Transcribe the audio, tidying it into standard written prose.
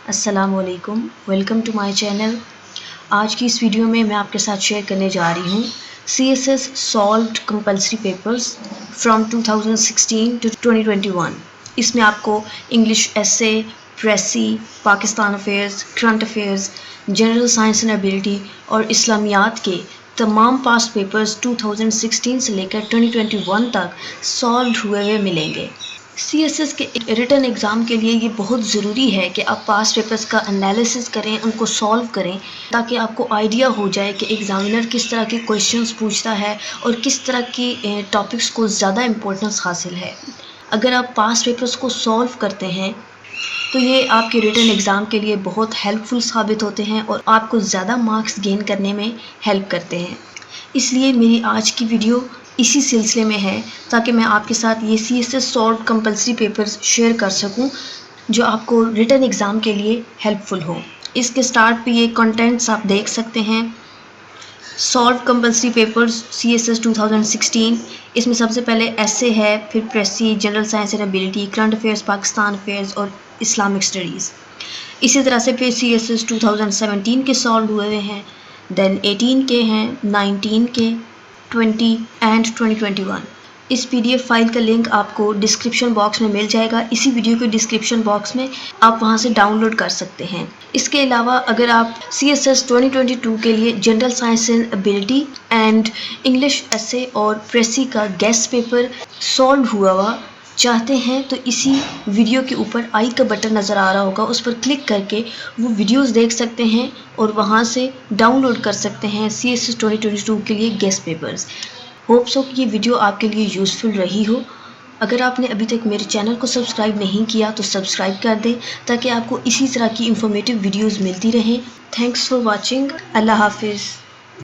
السلام علیکم، welcome to my channel. آج کی اس ویڈیو میں آپ کے ساتھ شیئر کرنے جا رہی ہوں CSS solved compulsory papers from 2016 to 2021۔ اس میں آپ کو English essay, precis, Pakistan affairs, current affairs, general science and ability اور اسلامیات کے تمام پاسٹ پیپرز 2016 سے لے کر 2021 تک سالوڈ ہوئے ملیں گے۔ CSS کے ریٹن ایگزام کے لیے یہ بہت ضروری ہے کہ آپ پاسٹ پیپرز کا انالیسس کریں، ان کو سالو کریں، تاکہ آپ کو آئیڈیا ہو جائے کہ ایگزامینر کس طرح کے کویشچنز پوچھتا ہے اور کس طرح کی ٹاپکس کو زیادہ امپورٹنس حاصل ہے۔ اگر آپ پاسٹ پیپرز کو سالو کرتے ہیں تو یہ آپ کے ریٹن ایگزام کے لیے بہت ہیلپ فل ثابت ہوتے ہیں اور آپ کو زیادہ مارکس گین کرنے میں ہیلپ کرتے ہیں۔ اس لیے میری آج کی ویڈیو اسی سلسلے میں ہے، تاکہ میں آپ کے ساتھ یہ CSS solved compulsory papers share کر سکوں جو آپ کو ریٹن ایگزام کے لیے ہیلپ فل ہو۔ اس کے سٹارٹ پہ یہ کنٹینٹس آپ دیکھ سکتے ہیں۔ سالوڈ کمپلسری پیپرز CSS 2016، اس میں سب سے پہلے ایسے ہے، پھر precis, general science and ability, current affairs, Pakistan affairs اور اسلامک اسٹڈیز۔ اسی طرح سے پھر CSS 2017 کے سالوڈ ہوئے ہیں، دین 18 کے ہیں، 19 کے، 20 اینڈ 2021۔ اس PDF فائل کا لنک آپ کو ڈسکرپشن باکس میں مل جائے گا۔ اسی ویڈیو کے ڈسکرپشن باکس میں آپ وہاں سے ڈاؤن لوڈ کر سکتے ہیں۔ اس کے علاوہ اگر آپ CSS 2022 کے لیے general science and ability and English ایسے اور پریسی کا گیسٹ پیپر سالو ہوا چاہتے ہیں تو اسی ویڈیو کے اوپر آئی کا بٹن نظر آ رہا ہوگا، اس پر کلک کر کے وہ ویڈیوز دیکھ سکتے ہیں اور وہاں سے ڈاؤن لوڈ کر سکتے ہیں CSS 2022 کے لیے گیسٹ پیپرز۔ ہوپ سو کہ یہ ویڈیو آپ کے لیے یوزفل رہی ہو۔ اگر آپ نے ابھی تک میرے چینل کو سبسکرائب نہیں کیا تو سبسکرائب کر دیں، تاکہ آپ کو اسی طرح کی انفارمیٹیو ویڈیوز ملتی رہیں۔ Thanks for watching. اللہ حافظ۔